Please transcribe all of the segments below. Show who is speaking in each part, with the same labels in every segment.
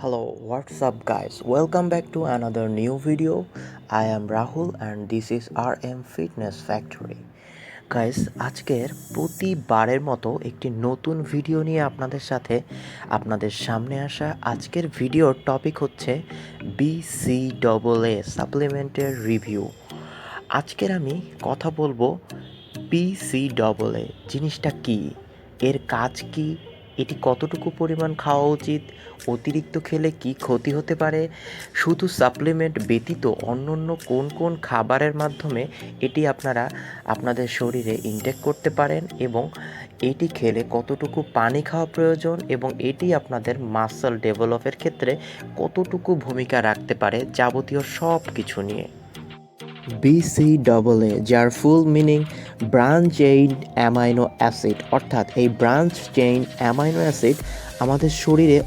Speaker 1: Hello, what's up, guys? Welcome back to another new video. I am Rahul and this is RM Fitness Factory. Guys আজকের প্রতিবারের মতো একটি নতুন video নিয়ে আপনাদের সামনে আসা। আজকের ভিডিওর টপিক হচ্ছে BCAA সাপ্লিমেন্টের রিভিউ। আজকের আমি কথা বলবো BCAA জিনিসটা কি, এর কাজ কি, এটি কতটুকু পরিমাণ খাওয়া উচিত, অতিরিক্ত খেলে কি ক্ষতি হতে পারে, শুধু সাপ্লিমেন্ট ব্যতীত অন্য কোন কোন খাবারের মাধ্যমে এটি আপনারা আপনাদের শরীরে ইনটেক করতে পারেন এবং এটি খেলে কতটুকু পানি খাওয়া প্রয়োজন এবং এটি আপনাদের মাসল ডেভেলপের ক্ষেত্রে কতটুকু ভূমিকা রাখতে পারে, যাবতীয় সব কিছু নিয়ে। BCAA যার full meaning branch chain amino acid, অর্থাৎ এই ব্রাঞ্চ চেইন অ্যামাইনো অ্যাসিড আমাদের শরীরে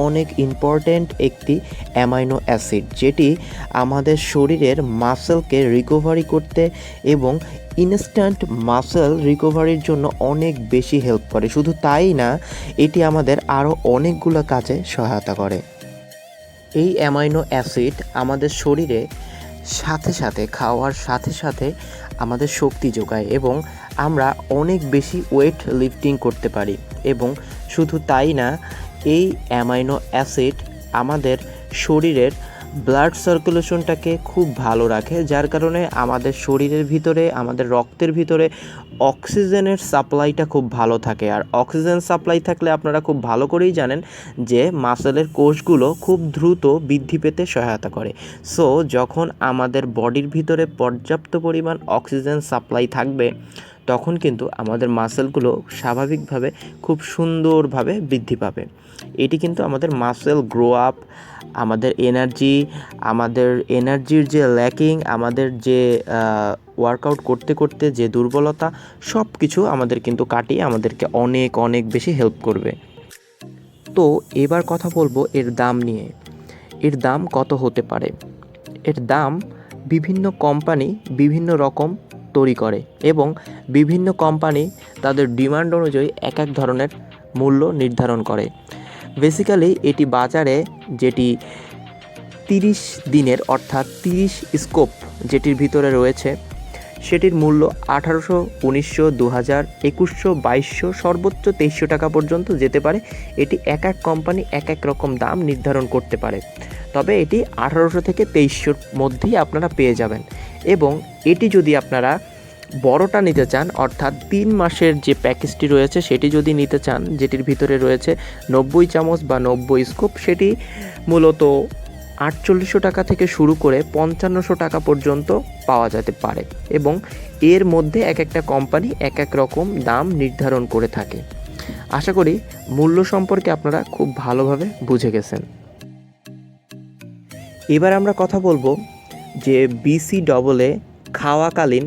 Speaker 1: অনেক ইম্পর্ট্যান্ট একটি অ্যামাইনো অ্যাসিড, যেটি আমাদের শরীরের মাসেলকে রিকভারি করতে এবং ইনস্ট্যান্ট মাসেল রিকভারির জন্য অনেক বেশি হেল্প করে। শুধু তাই না, এটি আমাদের আরও অনেকগুলো কাজে সহায়তা করে। এই অ্যামাইনো অ্যাসিড আমাদের শরীরে খাওয়ার সাথে সাথে আমাদের শক্তি যোগায় এবং আমরা অনেক বেশি ওয়েট লিফটিং করতে পারি। এবং শুধু তাই না, এই অ্যামাইনো অ্যাসিড আমাদের শরীরের ব্লাড সার্কুলেশনটাকে খুব ভালো রাখে, যার কারণে আমাদের শরীরের ভিতরে, আমাদের রক্তের ভিতরে অক্সিজেনের সাপ্লাইটা খুব ভালো থাকে। আর অক্সিজেন সাপ্লাই থাকলে আপনারা খুব ভালো করেই জানেন যে মাসেলের কোষগুলো খুব দ্রুত বৃদ্ধি পেতে সহায়তা করে। সো যখন আমাদের বডির ভিতরে পর্যাপ্ত পরিমাণ অক্সিজেন সাপ্লাই থাকবে, তখন কিন্তু আমাদের মাসেলগুলো স্বাভাবিকভাবে খুব সুন্দরভাবে বৃদ্ধি পাবে। এটি কিন্তু আমাদের মাসেল গ্রো আপ, আমাদের এনার্জির যে ল্যাকিং, আমাদের যে ওয়ার্কআউট করতে করতে যে দুর্বলতা, সব কিছু আমাদের কিন্তু কাটিয়ে আমাদেরকে অনেক বেশি হেল্প করবে। তো এবার কথা বলবো এর দাম নিয়ে। এর দাম কত হতে পারে? এর দাম বিভিন্ন কোম্পানি বিভিন্ন রকম তৈরি করে এবং বিভিন্ন কোম্পানি তাদের ডিমান্ড অনুযায়ী এক ধরনের মূল্য নির্ধারণ করে। বেসিক্যালি এটি বাজারে যেটি 30 দিনের অর্থাৎ 30 স্কোপ যেটির ভিতরে রয়েছে, সেটির মূল্য 1800, 1900, 2000, 2100, 2200, সর্বোচ্চ 2300 টাকা পর্যন্ত যেতে পারে। এটি এক কোম্পানি এক রকম দাম নির্ধারণ করতে পারে, তবে এটি 1800 থেকে 2300 মধ্যেই আপনারা পেয়ে যাবেন। এবং এটি যদি আপনারা বড়টা নিতে চান, অর্থাৎ 3 মাসের যে প্যাকেজটি রয়েছে সেটি যদি নিতে চান, যেটির ভিতরে রয়েছে 90 চামচ বা 90 স্কুপ, সেটি মূলত 4800 টাকা থেকে শুরু করে 5500 টাকা পর্যন্ত পাওয়া যেতে পারে। এবং এর মধ্যে একটা কোম্পানি এক রকম দাম নির্ধারণ করে থাকে। আশা করি মূল্য সম্পর্কে আপনারা খুব ভালোভাবে বুঝে গেছেন। এবার আমরা কথা বলবো যে BCAA খাওয়াকালীন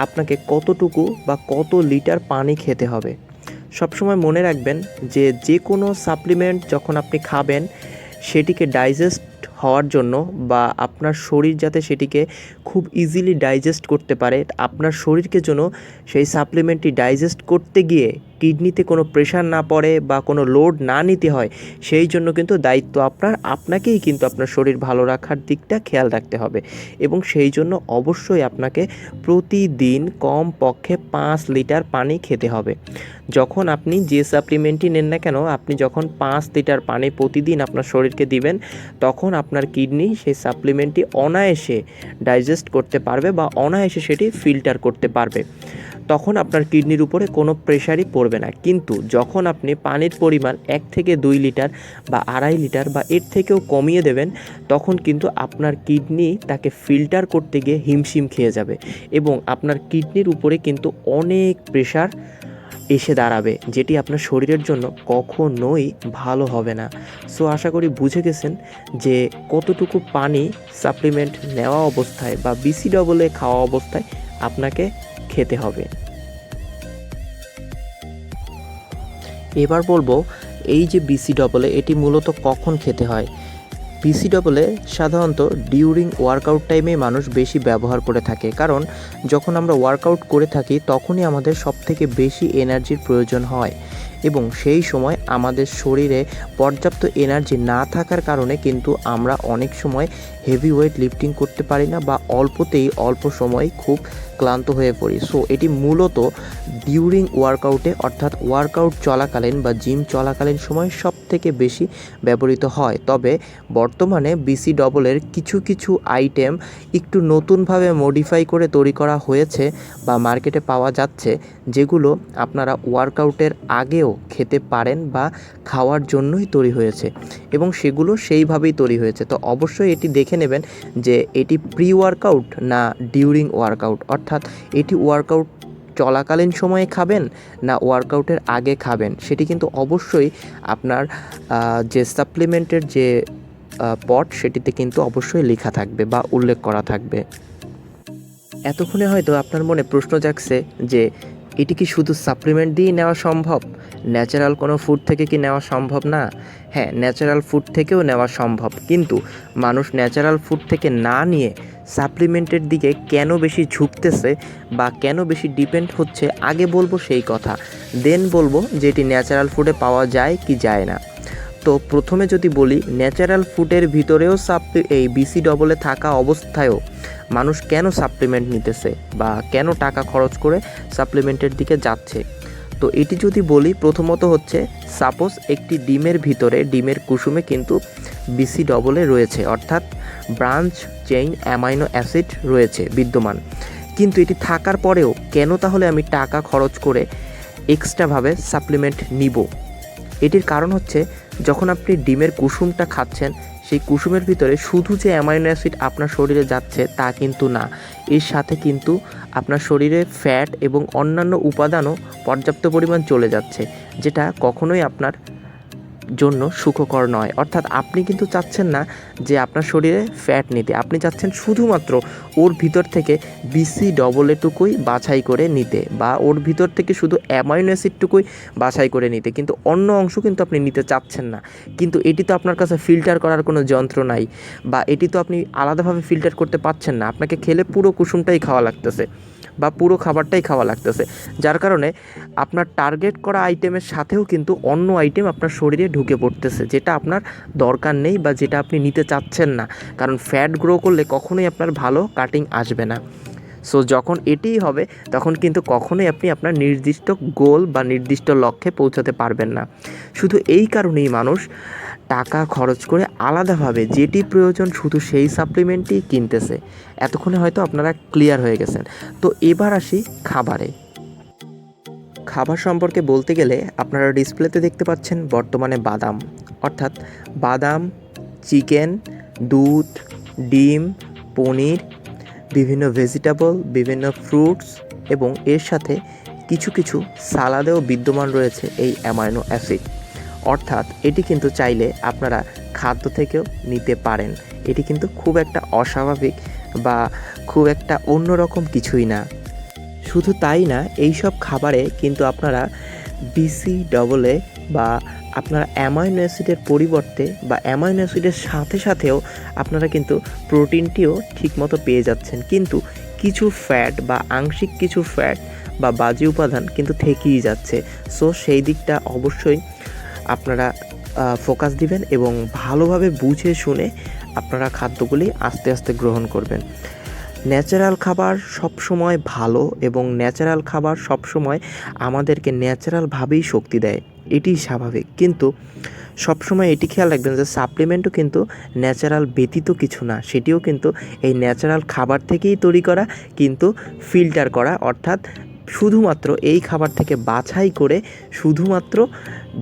Speaker 1: আপনাকে কতটুকু বা কত লিটার পানি খেতে হবে। সবসময় মনে রাখবেন যে কোনো সাপ্লিমেন্ট যখন আপনি খাবেন, সেটিকে ডাইজেস্ট হওয়ার জন্য বা আপনার শরীর যাতে সেটিকে খুব ইজিলি ডাইজেস্ট করতে পারে, আপনার শরীরকে যেন সেই সাপ্লিমেন্টটি ডাইজেস্ট করতে গিয়ে কিডনিতে কোনো প্রেশার না পড়ে বা কোনো লোড না নিতে হয়, সেই জন্য কিন্তু দায়িত্ব আপনাকেই কিন্তু আপনার শরীর ভালো রাখার দিকটা খেয়াল রাখতে হবে। এবং সেই জন্য অবশ্যই আপনাকে প্রতিদিন কমপক্ষে 5 লিটার পানি খেতে হবে। যখন আপনি যে সাপ্লিমেন্টই নেন না কেন, আপনি যখন 5 লিটার পানি প্রতিদিন আপনার শরীরকে দিবেন, তখন আপনার কিডনি সেই সাপ্লিমেন্টটি অনায়াসে ডাইজেস্ট করতে পারবে বা অনায়াসে সেটি ফিল্টার করতে পারবে। তখন আপনার কিডনির উপরে কোনো প্রেশারই পড়বে না। কিন্তু যখন আপনি পানির পরিমাণ 1 থেকে 2 লিটার বা 2.5 লিটার বা এর থেকেও কমিয়ে দেবেন, তখন কিন্তু আপনার কিডনি তাকে ফিল্টার করতে গিয়ে হিমশিম খেয়ে যাবে এবং আপনার কিডনির উপরে কিন্তু অনেক প্রেশার এসে দাঁড়াবে, যেটি আপনার শরীরের জন্য কখনোই ভালো হবে না। সো আশা করি বুঝে গেছেন যে কতটুকু পানি সাপ্লিমেন্ট নেওয়া অবস্থায় বা BCAA খাওয়া অবস্থায় আপনাকে খেতে হবে। এবার বলবো এই যে BCAA এটি মূলত কখন খেতে হয়। BCAA সাধারণত ডিউরিং ওয়ার্কআউট টাইমে মানুষ বেশি ব্যবহার করে থাকে, কারণ যখন আমরা ওয়ার্কআউট করে থাকি তখনই আমাদের সবথেকে বেশি এনার্জির প্রয়োজন হয় এবং সেই সময় আমাদের শরীরে পর্যাপ্ত এনার্জি না থাকার কারণে কিন্তু আমরা অনেক সময় হেভি ওয়েট লিফটিং করতে পারি না বা অল্প সময় খুব ক্লান্ত হয়ে পড়ি। সো এটি মূলত ডিউরিং ওয়ার্কআউটে অর্থাৎ ওয়ার্কআউট চলাকালীন বা জিম চলাকালীন সময় সব থেকে বেশি ব্যবহৃত হয়। তবে বর্তমানে বিসি ডবলের কিছু আইটেম একটু নতুনভাবে মডিফাই করে তৈরি করা হয়েছে বা মার্কেটে পাওয়া যাচ্ছে, যেগুলো আপনারা ওয়ার্কআউটের আগেও খেতে পারেন বা খাওয়ার জন্যই তৈরি হয়েছে এবং সেগুলো সেইভাবেই তৈরি হয়েছে। তো অবশ্যই এটি দেখে নেবেন যে এটি প্রি ওয়ার্কআউট না ডিউরিং ওয়ার্কআউট, অর্থাৎ এটি ওয়ার্কআউট চলাকালীন সময়ে খাবেন না ওয়ার্কআউটের আগে খাবেন, সেটি কিন্তু অবশ্যই আপনার যে সাপ্লিমেন্টের যে পট সেটিতে কিন্তু অবশ্যই লেখা থাকবে বা উল্লেখ করা থাকবে। এতক্ষণে হয়তো আপনার মনে প্রশ্ন জাগছে যে এটি কি শুধু সাপ্লিমেন্ট দিয়ে নেওয়া সম্ভব, ন্যাচারাল কোনো ফুড থেকে কি নেওয়া সম্ভব না? হ্যাঁ, ন্যাচারাল ফুড থেকেও নেওয়া সম্ভব, কিন্তু মানুষ ন্যাচারাল ফুড থেকে না নিয়ে সাপ্লিমেন্টের দিকে কেন বেশি ঝুঁকতেছে বা কেন বেশি ডিপেন্ড হচ্ছে, আগে বলবো সেই কথা, দেন বলবো যে এটি ন্যাচারাল ফুডে পাওয়া যায় কি যায় না। তো প্রথমে যদি বলি, ন্যাচারাল ফুডের ভিতরেও এই বিসি ডবলে থাকা অবস্থায়ও মানুষ কেন সাপ্লিমেন্ট নিতেছে বা কেন টাকা খরচ করে সাপ্লিমেন্টের দিকে যাচ্ছে। তো এটি যদি বলি, প্রথমত হচ্ছে সাপোজ একটি ডিমের ভিতরে, ডিমের কুসুমে কিন্তু বিসি ডবলে রয়েছে, অর্থাৎ ব্রাঞ্চ চেইন অ্যামাইনো অ্যাসিড রয়েছে বিদ্যমান, কিন্তু এটি থাকার পরেও কেন তাহলে আমি টাকা খরচ করে এক্সট্রাভাবে সাপ্লিমেন্ট নিব? এটির কারণ হচ্ছে, যখন আপনি ডিমের কুসুমটা খাচ্ছেন, সেই কুসুমের ভিতরে শুধু যে অ্যামাইনো অ্যাসিড আপনার শরীরে যাচ্ছে তা কিন্তু না, এর সাথে কিন্তু আপনার শরীরে ফ্যাট এবং অন্যান্য উপাদানও পর্যাপ্ত পরিমাণ চলে যাচ্ছে, যেটা কখনোই আপনার জন্য সুখকর নয়। অর্থাৎ আপনি কিন্তু চাচ্ছেন না যে আপনার শরীরে ফ্যাট নিতে, আপনি চাচ্ছেন শুধুমাত্র ওর ভিতর থেকে বিসি ডবল এটুকুই বাছাই করে নিতে বা ওর ভিতর থেকে শুধু অ্যামাইনো অ্যাসিডটুকুই বাছাই করে নিতে, কিন্তু অন্য অংশ কিন্তু আপনি নিতে চাচ্ছেন না। কিন্তু এটি তো আপনার কাছে ফিল্টার করার কোনো যন্ত্র নাই বা এটি তো আপনি আলাদাভাবে ফিল্টার করতে পারছেন না, আপনাকে খেলে পুরো কুসুমটাই খাওয়া লাগতেছে বা পুরো খাবারটাই খাওয়া লাগতেছে, যার কারণে আপনার টার্গেট করা আইটেমের সাথেও কিন্তু অন্য আইটেম আপনার শরীরে ঢুকে পড়তেছে, যেটা আপনার দরকার নেই বা যেটা আপনি নিতে চাচ্ছেন না, কারণ ফ্যাট গ্রো করলে কখনোই আপনার ভালো কাটিং আসবে না। সো যখন এটিই হবে, তখন কিন্তু কখনোই আপনি আপনার নির্দিষ্ট গোল বা নির্দিষ্ট লক্ষ্যে পৌঁছাতে পারবেন না। শুধু এই কারণেই মানুষ টাকা খরচ করে আলাদাভাবে যেটি প্রয়োজন শুধু সেই সাপ্লিমেন্টই কিনতেছে। এতক্ষণে হয়তো আপনারা ক্লিয়ার হয়ে গেছেন। তো এবার আসি খাবারে। খাবার সম্পর্কে বলতে গেলে আপনারা ডিসপ্লেতে দেখতে পাচ্ছেন বর্তমানে বাদাম, অর্থাৎ বাদাম, চিকেন, দুধ, ডিম, পনির, বিভিন্ন ভেজিটেবল, বিভিন্ন ফ্রুটস এবং এর সাথে কিছু সালাদেও বিদ্যমান রয়েছে এই অ্যামাইনো অ্যাসিড। অর্থাৎ এটি কিন্তু চাইলে আপনারা খাদ্য থেকেও নিতে পারেন। এটি কিন্তু খুব একটা অস্বাভাবিক বা খুব একটা অন্যরকম কিছুই না। শুধু তাই না, এই সব খাবারে কিন্তু আপনারা বিসি ডবলে বা আপনারা অ্যামাইনো অ্যাসিডের পরিবর্তে বা অ্যামাইনো অ্যাসিডের সাথেও আপনারা কিন্তু প্রোটিনটিও ঠিকমতো পেয়ে যাচ্ছেন, কিন্তু কিছু ফ্যাট বা আংশিক কিছু ফ্যাট বা বাজে উপাদান কিন্তু থেকেই যাচ্ছে। সো সেই দিকটা অবশ্যই আপনারা ফোকাস দিবেন এবং ভালোভাবে বুঝে শুনে আপনারা খাদ্যগুলি আস্তে আস্তে গ্রহণ করবেন। ন্যাচারাল খাবার সবসময় ভালো এবং ন্যাচারাল খাবার সবসময় আমাদেরকে ন্যাচারালভাবেই শক্তি দেয়, এটি স্বাভাবিক, কিন্তু সবসময় এটি খেয়াল রাখবেন যে সাপ্লিমেন্টও কিন্তু ন্যাচারাল ব্যতীত কিছু না, সেটিও কিন্তু এই ন্যাচারাল খাবার থেকেই তৈরি করা, কিন্তু ফিল্টার করা, অর্থাৎ শুধুমাত্র এই খাবার থেকে বাছাই করে শুধুমাত্র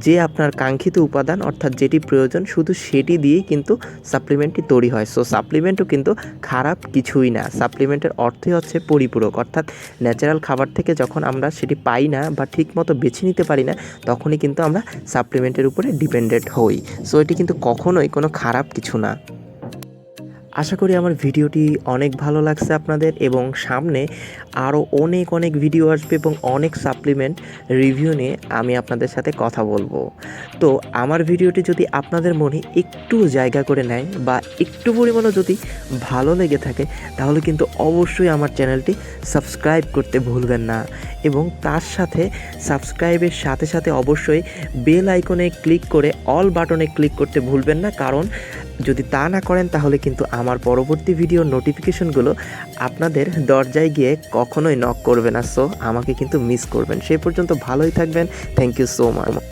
Speaker 1: যে আপনার কাঙ্ক্ষিত উপাদান অর্থাৎ যেটি প্রয়োজন শুধু সেটি দিয়েই কিন্তু সাপ্লিমেন্টটি তৈরি হয়। সো সাপ্লিমেন্টও কিন্তু খারাপ কিছুই না, সাপ্লিমেন্টের অর্থই হচ্ছে পরিপূরক, অর্থাৎ ন্যাচারাল খাবার থেকে যখন আমরা সেটি পাই না বা ঠিকমতো বেছে নিতে পারি না, তখনই কিন্তু আমরা সাপ্লিমেন্টের উপরে ডিপেন্ডেন্ট হই। সো এটি কিন্তু কখনোই কোনো খারাপ কিছু না। আশা করি আমার ভিডিওটি অনেক ভালো লাগছে আপনাদের, এবং সামনে আরও অনেক অনেক ভিডিও আসবে এবং অনেক সাপ্লিমেন্ট রিভিউ নিয়ে আমি আপনাদের সাথে কথা বলবো। তো আমার ভিডিওটি যদি আপনাদের মনে একটু জায়গা করে নেয় বা একটু পরিমাণও যদি ভালো লেগে থাকে, তাহলে কিন্তু অবশ্যই আমার চ্যানেলটি সাবস্ক্রাইব করতে ভুলবেন না, এবং তার সাথে সাবস্ক্রাইবের সাথে সাথে অবশ্যই বেল আইকনে ক্লিক করে অল বাটনে ক্লিক করতে ভুলবেন না, কারণ যদি তা না করেন তাহলে কিন্তু আমার পরবর্তী ভিডিওর নোটিফিকেশনগুলো আপনাদের দরজায় গিয়ে কখনোই নক করবে না। সো আমাকে কিন্তু মিস করবেন। সেই পর্যন্ত ভালোই থাকবেন। Thank you so much.